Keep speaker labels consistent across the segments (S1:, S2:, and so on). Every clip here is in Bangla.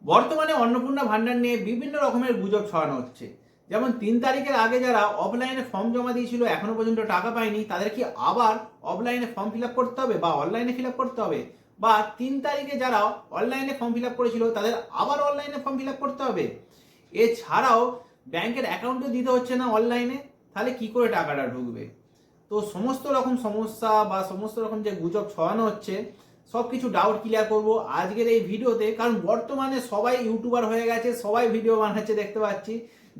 S1: বর্তমানে অন্নপূর্ণা ভান্ডার নিয়ে বিভিন্ন রকমের গুজব ছড়ানো হচ্ছে। যেমন 3 তারিখের আগে যারা অফলাইনে ফর্ম জমা দিয়েছিল এখনো পর্যন্ত টাকা পায়নি, তাদের কি আবার অফলাইনে ফর্ম ফিল আপ করতে হবে বা অনলাইনে ফিল আপ করতে হবে? বা 3 তারিখে যারা অনলাইনে ফর্ম ফিল আপ করেছিল তাদের আবার অনলাইনে ফর্ম ফিল আপ করতে হবে? এছাড়াও ব্যাংকের অ্যাকাউন্টও দিতে হচ্ছে না অনলাইনে, তাহলে কি করে টাকাটা ঢুকবে? তো সমস্ত রকম সমস্যা বা সমস্ত রকম যে গুজব ছড়ানো হচ্ছে সব কিছু ডাউট ক্লিয়ার করব আজকের এই ভিডিওতে। কারণ বর্তমানে সবাই ইউটিউবার হয়ে গেছে, সবাই ভিডিও বানাচ্ছে দেখতে পাচ্ছি।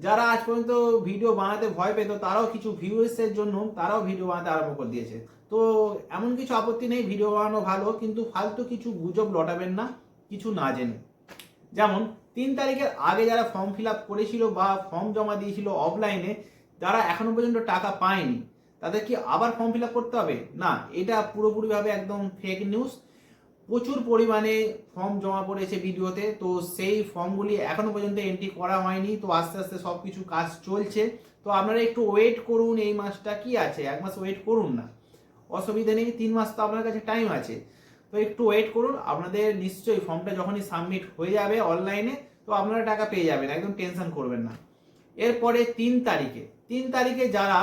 S1: যারা আজ পর্যন্ত ভিডিও বানাতে ভয় পেত তারাও কিছু ভিউয়ার্সের জন্য তারাও ভিডিও বানাতে আরম্ভ করে দিয়েছে। তো এমন কিছু আপত্তি নেই, ভিডিও বানানো ভালো, কিন্তু ফালতু কিছু গুজব লটাবেন না কিছু না জেনে। যেমন 3 তারিখের আগে যারা ফর্ম ফিল আপ করেছিল বা ফর্ম জমা দিয়েছিল অফলাইনে, যারা এখনো পর্যন্ত টাকা পায়নি তাদের কি আবার ফর্ম ফিল আপ করতে হবে? না, এটা পুরোপুরিভাবে একদম ফেক নিউজ। প্রচুর পরিমাণে ফর্ম জমা পড়েছে ভিডিওতে, তো সেই ফর্মগুলি এখনো পর্যন্ত এন্ট্রি করা হয়নি। তো আস্তে আস্তে সব কিছু কাজ চলছে। তো আপনারা একটু ওয়েট করুন, এই মাসটা কি আছে, 1 মাস ওয়েট করুন না, অসুবিধা নেই, 3 মাস তো আপনার কাছে টাইম আছে। তো একটু ওয়েট করুন, আপনাদের নিশ্চয়ই ফর্মটা যখনই সাবমিট হয়ে যাবে অনলাইনে তো আপনারা টাকা পেয়ে যাবেন, একদম টেনশন করবেন না। এরপরে 3 তারিখে যারা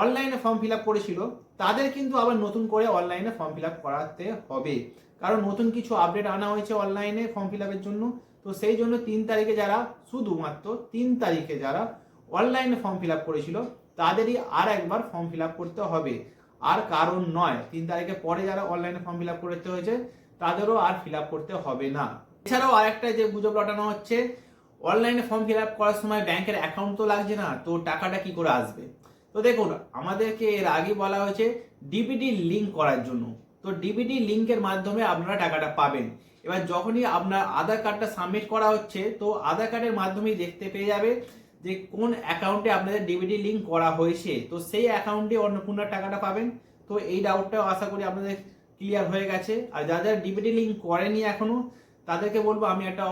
S1: অনলাইনে ফর্ম ফিল আপ করেছিল তাদের কিন্তু আবার নতুন করে অনলাইনে ফর্ম ফিল আপ করাতে হবে, কারণ নতুন কিছু আপডেট আনা হয়েছে অনলাইনে ফর্ম ফিল আপের জন্য। তো সেই জন্য 3 তারিখে যারা, শুধুমাত্র 3 তারিখে যারা অনলাইনে ফর্ম ফিল আপ করেছিল তাদেরই আর একবার ফর্ম ফিল আপ করতে হবে, আর কারণ নয়। 3 তারিখের পরে যারা অনলাইনে ফর্ম ফিল আপ করতে হয়েছে তাদেরও আর ফিল আপ করতে হবে না। এছাড়াও আরেকটা যে গুজব রটানো হচ্ছে, অনলাইনে ফর্ম ফিল আপ করার সময় ব্যাংকের অ্যাকাউন্ট তো লাগছে না, তো টাকাটা কি করে আসবে? তো দেখুন, আমাদেরকে এর আগে বলা হয়েছে ডিবিটি লিঙ্ক করার জন্য। তো ডিবিটি লিঙ্কের মাধ্যমে আপনারা টাকাটা পাবেন। এবার যখনই আপনার আধার কার্ডটা সাবমিট করা হচ্ছে তো আধার কার্ডের মাধ্যমেই দেখতে পেয়ে যাবে যে কোন অ্যাকাউন্টে আপনাদের ডিবিটি লিঙ্ক করা হয়েছে, তো সেই অ্যাকাউন্টে অন্নপূর্ণার টাকাটা পাবেন। তো এই ডাউটটাও আশা করি আপনাদের ক্লিয়ার হয়ে গেছে। আর যারা ডিবিটি লিঙ্ক করেনি এখনো তাদেরকে বলবো, আমি একটা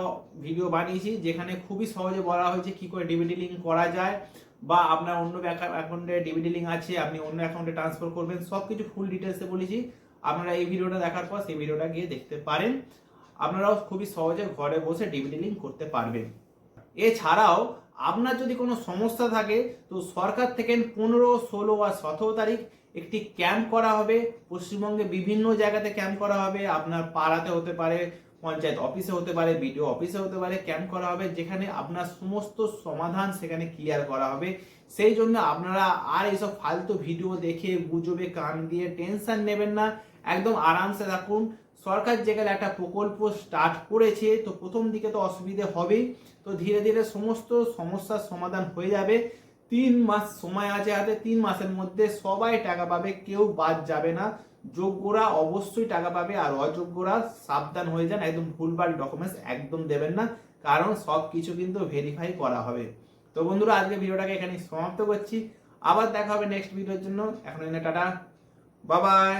S1: ভিডিও বানিয়েছি যেখানে খুবই সহজে বলা হয়েছে কি করে ডিবিটি লিঙ্ক করা যায়, বা আপনার অন্য অ্যাকাউন্টে ডিবিটি লিঙ্ক আছে আপনি অন্য অ্যাকাউন্টে ট্রান্সফার করবেন, সব কিছু ফুল ডিটেলসে বলেছি। আপনারা এই ভিডিওটা দেখার পর সেই ভিডিওটা গিয়ে দেখতে পারেন, আপনারাও খুবই সহজে ঘরে বসে ডিবিটি লিঙ্ক করতে পারবেন। এছাড়াও আপনার যদি কোনো সমস্যা থাকে তো সরকার থেকে 15, 16 আর 17 তারিখ একটি ক্যাম্প করা হবে। পশ্চিমবঙ্গে বিভিন্ন জায়গাতে ক্যাম্প করা হবে, আপনার পাড়াতে হতে পারে, পঞ্চায়েত অফিসে হতে পারে, বিডিও অফিসে হতে পারে, ক্যাম্প করা হবে যেখানে আপনার সমস্ত সমাধান সেখানে ক্লিয়ার করা হবে। সেই জন্য আপনারা আর এইসব ফালতু ভিডিও দেখে গুজবে কান দিয়ে টেনশন নেবেন না, একদম আরামসে থাকুন। সরকার যেখানে একটা প্রকল্প স্টার্ট করেছে তো প্রথম দিকে তো অসুবিধে হবেই, তো ধীরে ধীরে সমস্ত সমস্যার সমাধান হয়ে যাবে। 3 মাস সময় আছে হাতে, 3 মাসের মধ্যে সবাই টাকা পাবে, কেউ বাদ যাবে না। যোগ্যরা অবশ্যই টাকা পাবে, আর অযোগ্যরা সাবধান হয়ে যান, একদম ভুলভাল ডকুমেন্টস একদম দেবেন না, কারণ সব কিছু কিন্তু ভেরিফাই করা হবে। তো বন্ধুরা, আজকে ভিডিওটাকে এখানে সমাপ্ত করছি, আবার দেখা হবে নেক্সট ভিডিওর জন্য। এখন টাটা, বাই বাই।